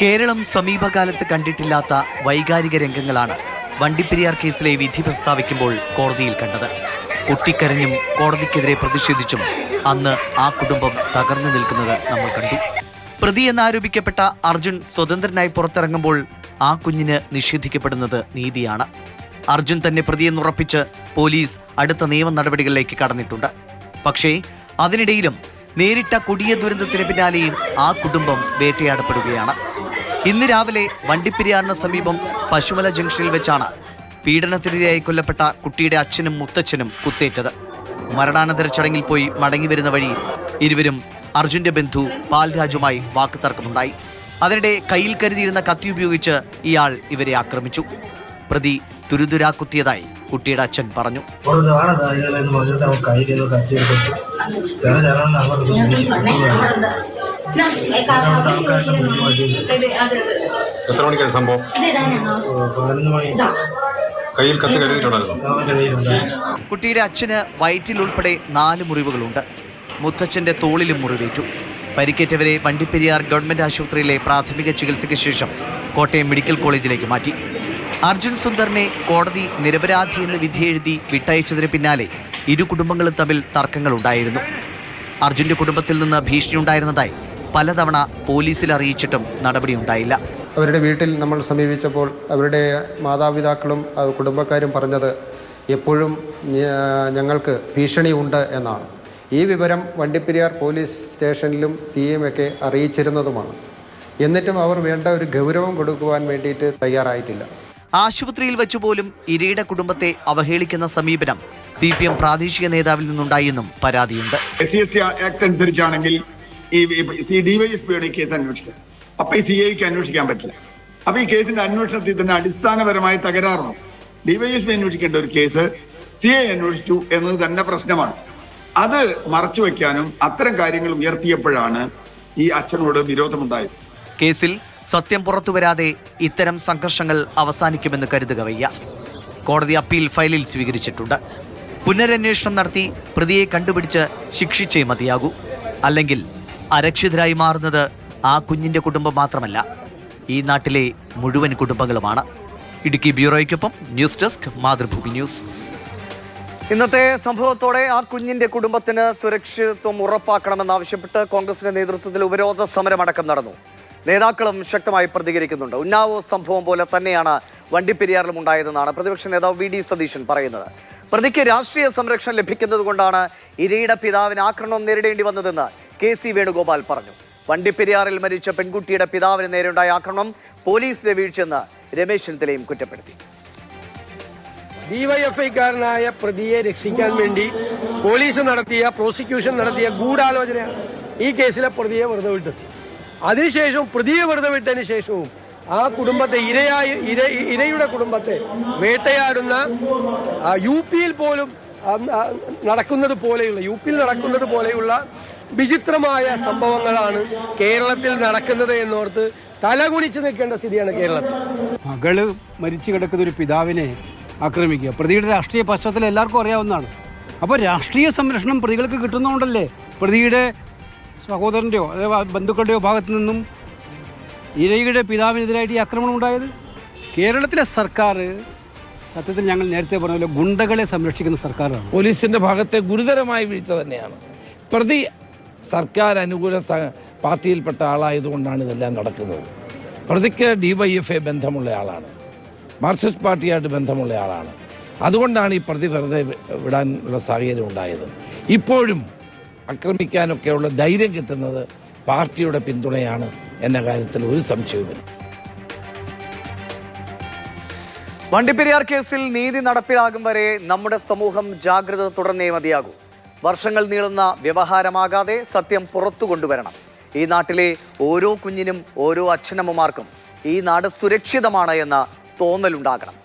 കേരളം സമീപകാലത്ത് കണ്ടിട്ടില്ലാത്ത വൈകാരിക രംഗങ്ങളാണ് വണ്ടിപ്പെരിയാർ കേസിലെ വിധി പ്രസ്താവിക്കുമ്പോൾ കോടതിയിൽ കണ്ടത്. പൊട്ടിക്കരഞ്ഞും കോടതിക്കെതിരെ പ്രതിഷേധിച്ചും അന്ന് ആ കുടുംബം തകർന്നു നിൽക്കുന്നത് നമ്മൾ കണ്ടു. പ്രതി എന്നാരോപിക്കപ്പെട്ട അർജുൻ സ്വതന്ത്രനായി പുറത്തിറങ്ങുമ്പോൾ ആ കുഞ്ഞിന് നിഷേധിക്കപ്പെടുന്നത് നീതിയാണ്. അർജുൻ തന്നെ പ്രതിയെന്നുറപ്പിച്ച് പോലീസ് അടുത്ത നിയമ നടപടികളിലേക്ക് കടന്നിട്ടുണ്ട്. പക്ഷേ അതിനിടയിലും നേരിട്ട കൊടിയ ദുരന്തത്തിന് പിന്നാലെയും ആ കുടുംബം വേട്ടയാടപ്പെടുകയാണ്. ഇന്ന് രാവിലെ വണ്ടിപ്പെരിയാറിന് സമീപം പശുമല ജംഗ്ഷനിൽ വെച്ചാണ് പീഡനത്തിനിരയായി കൊല്ലപ്പെട്ട കുട്ടിയുടെ അച്ഛനും മുത്തച്ഛനും കുത്തേറ്റത്. മരണാനന്തര ചടങ്ങിൽ പോയി മടങ്ങി വരുന്ന വഴി ഇരുവരും അർജുന്റെ ബന്ധു പാൽരാജുമായി വാക്കുതർക്കമുണ്ടായി. അതിനിടെ കയ്യിൽ കരുതിയിരുന്ന കത്തി ഉപയോഗിച്ച് ഇയാൾ ഇവരെ ആക്രമിച്ചു. പ്രതി തുരുതുരാ കുത്തിയതായി കുട്ടിയുടെ അച്ഛൻ പറഞ്ഞു. എത്ര മണിക്കാണ് സംഭവം? കയ്യിൽ കത്തി കരുതിയിട്ടുണ്ടായിരുന്നു. കുട്ടിയുടെ അച്ഛന് വയറ്റിൽ ഉൾപ്പെടെ 4 മുറിവുകളുണ്ട്. മുത്തച്ഛന്റെ തോളിലും മുറിവേറ്റു. പരിക്കേറ്റവരെ വണ്ടിപ്പെരിയാർ ഗവൺമെന്റ് ആശുപത്രിയിലെ പ്രാഥമിക ചികിത്സയ്ക്ക് ശേഷം കോട്ടയം മെഡിക്കൽ കോളേജിലേക്ക് മാറ്റി. അർജുൻ സുന്ദറിനെ കോടതി നിരപരാധി എന്ന് വിധിയെഴുതി വിട്ടയച്ചതിന് പിന്നാലെ ഇരു കുടുംബങ്ങളും തമ്മിൽ തർക്കങ്ങളുണ്ടായിരുന്നു. അർജുന്റെ കുടുംബത്തിൽ നിന്ന് ഭീഷണിയുണ്ടായിരുന്നതായി പലതവണ പോലീസിൽ അറിയിച്ചിട്ടും നടപടിയുണ്ടായില്ല. അവരുടെ വീട്ടിൽ നമ്മൾ സമീപിച്ചപ്പോൾ അവരുടെ മാതാപിതാക്കളും കുടുംബക്കാരും പറഞ്ഞത് എപ്പോഴും ഞങ്ങൾക്ക് ഭീഷണിയുണ്ട് എന്നാണ്. ഈ വിവരം വണ്ടിപ്പെരിയാർ പോലീസ് സ്റ്റേഷനിലും CM-ഒക്കെ അറിയിച്ചിരുന്നതുമാണ്. എന്നിട്ടും അവർ വേണ്ട ഒരു ഗൗരവം കൊടുക്കുവാൻ വേണ്ടിയിട്ട് തയ്യാറായിട്ടില്ല. ആശുപത്രിയിൽ വെച്ചുപോലും ഇരയുടെ കുടുംബത്തെ അവഹേളിക്കുന്ന സമീപനം CPM പ്രാദേശിക നേതാവിൽ നിന്നുണ്ടായെന്നും പരാതിയുണ്ട്. SC/ST ആക്ട് അനുസരിച്ചാണെങ്കിൽ ഈ ഡിവൈഎസ്പിയുടെ കേസ് അന്വേഷിക്കാം. അപ്പൊ ഈ CIക്ക് അന്വേഷിക്കാൻ പറ്റില്ല. അപ്പൊ ഈ കേസിന്റെ അന്വേഷണത്തിൽ തന്നെ അടിസ്ഥാനപരമായ തകരാറുണ്ട്. ഡിവൈഎസ്പി അന്വേഷിക്കേണ്ട ഒരു കേസ് CI അന്വേഷിച്ചു എന്നത് തന്നെ പ്രശ്നമാണ്. അത് മറച്ചു വെക്കാനും അത്തരം കാര്യങ്ങൾ ഉയർത്തിയപ്പോഴാണ് ഈ അച്ഛനോട് വിരോധമുണ്ടായത്. കേസിൽ സത്യം പുറത്തുവരാതെ ഇത്തരം സംഘർഷങ്ങൾ അവസാനിക്കുമെന്ന് കരുതുക വയ്യ. കോടതി അപ്പീൽ ഫയലിൽ സ്വീകരിച്ചിട്ടുണ്ട്. പുനരന്വേഷണം നടത്തി പ്രതിയെ കണ്ടുപിടിച്ച് ശിക്ഷിച്ചേ മതിയാകൂ. അല്ലെങ്കിൽ അരക്ഷിതരായി മാറുന്നത് ആ കുഞ്ഞിന്റെ കുടുംബം മാത്രമല്ല, ഈ നാട്ടിലെ മുഴുവൻ കുടുംബങ്ങളുമാണ്. ഇടുക്കി ബ്യൂറോയ്ക്കൊപ്പം ന്യൂസ് ഡെസ്ക് മാതൃഭൂമി ന്യൂസ്. ഇന്നത്തെ സംഭവത്തോടെ ആ കുഞ്ഞിന്റെ കുടുംബത്തിന് സുരക്ഷിതത്വം ഉറപ്പാക്കണമെന്നാവശ്യപ്പെട്ട് കോൺഗ്രസിന്റെ നേതൃത്വത്തിൽ ഉപരോധ സമരമടക്കം നടന്നു. നേതാക്കളും ശക്തമായി പ്രതികരിക്കുന്നുണ്ട്. ഉന്നാവോ സംഭവം പോലെ തന്നെയാണ് വണ്ടിപ്പെരിയാറിലും ഉണ്ടായതെന്നാണ് പ്രതിപക്ഷ നേതാവ് VD സതീശൻ പറയുന്നത്. പ്രതിക്ക് രാഷ്ട്രീയ സംരക്ഷണം ലഭിക്കുന്നത് കൊണ്ടാണ് ഇരയുടെ പിതാവിന് ആക്രമണം നേരിടേണ്ടി വന്നതെന്ന് KC വേണുഗോപാൽ പറഞ്ഞു. വണ്ടിപ്പെരിയാറിൽ മരിച്ച പെൺകുട്ടിയുടെ പിതാവിന് നേരെയുണ്ടായ ആക്രമണം പോലീസിന്റെ വീഴ്ചയെന്ന് രമേശ് ചെന്നിത്തലയും കുറ്റപ്പെടുത്തി. DYFIക്കാരനായ പ്രതിയെ രക്ഷിക്കാൻ വേണ്ടി പോലീസ് പ്രോസിക്യൂഷൻ നടത്തിയ ഗൂഢാലോചനയാണ് ഈ കേസിലെ പ്രതിയെ വെറുതെ വിട്ടത്. അതിനുശേഷം പ്രതിയെ വെറുതെ വിട്ടതിന് ശേഷവും ആ കുടുംബത്തെ ഇരയുടെ കുടുംബത്തെ വേട്ടയാടുന്ന യുപിയിൽ നടക്കുന്നത് പോലെയുള്ള വിചിത്രമായ സംഭവങ്ങളാണ് കേരളത്തിൽ നടക്കുന്നത് എന്നോർത്ത് തലകുനിച്ച് നിൽക്കേണ്ട സ്ഥിതിയാണ് കേരളത്തിൽ. മകള് മരിച്ചു കിടക്കുന്ന ഒരു പിതാവിനെ ആക്രമിക്കുക പ്രതിയുടെ രാഷ്ട്രീയ പശ്ചാത്തലം എല്ലാവർക്കും അറിയാവുന്നതാണ്. അപ്പോൾ രാഷ്ട്രീയ സംരക്ഷണം പ്രതികൾക്ക് കിട്ടുന്നതുകൊണ്ടല്ലേ പ്രതിയുടെ സഹോദരൻ്റെയോ അതായത് ബന്ധുക്കളുടെയോ ഭാഗത്തു നിന്നും ഇരയുടെ പിതാവിനെതിരായിട്ട് ഈ ആക്രമണം ഉണ്ടായത്. കേരളത്തിലെ സർക്കാർ സത്യത്തിൽ ഞങ്ങൾ നേരത്തെ പറഞ്ഞ പോലെ ഗുണ്ടകളെ സംരക്ഷിക്കുന്ന സർക്കാരാണ്. പോലീസിൻ്റെ ഭാഗത്തെ ഗുരുതരമായ വീഴ്ച തന്നെയാണ്. പ്രതി സർക്കാർ അനുകൂല പാർട്ടിയിൽപ്പെട്ട ആളായതുകൊണ്ടാണ് ഇതെല്ലാം നടക്കുന്നത്. പ്രതിക്ക് DYFI ബന്ധമുള്ള ആളാണ്, മാർക്സിസ്റ്റ് പാർട്ടിയായിട്ട് ബന്ധമുള്ള ആളാണ്. അതുകൊണ്ടാണ് ഈ പ്രതി വെറുതെ വിടാനുള്ള സാഹചര്യം ഉണ്ടായത്. ഇപ്പോഴും ആക്രമിക്കാനൊക്കെയുള്ള ധൈര്യം കിട്ടുന്നത് പാർട്ടിയുടെ പിന്തുണയാണ് എന്ന കാര്യത്തിൽ ഒരു സംശയവുമില്ല. വണ്ടിപ്പെരിയാർ കേസിൽ നീതി നടപ്പിലാകും വരെ നമ്മുടെ സമൂഹം ജാഗ്രത തുടർന്നേ മതിയാകൂ. വർഷങ്ങൾ നീളുന്ന വ്യവഹാരമാകാതെ സത്യം പുറത്തു കൊണ്ടുവരണം. ഈ നാട്ടിലെ ഓരോ കുഞ്ഞിനും ഓരോ അച്ഛനമ്മമാർക്കും ഈ നാട് സുരക്ഷിതമാണ് എന്ന തോന്നലുണ്ടാകണം.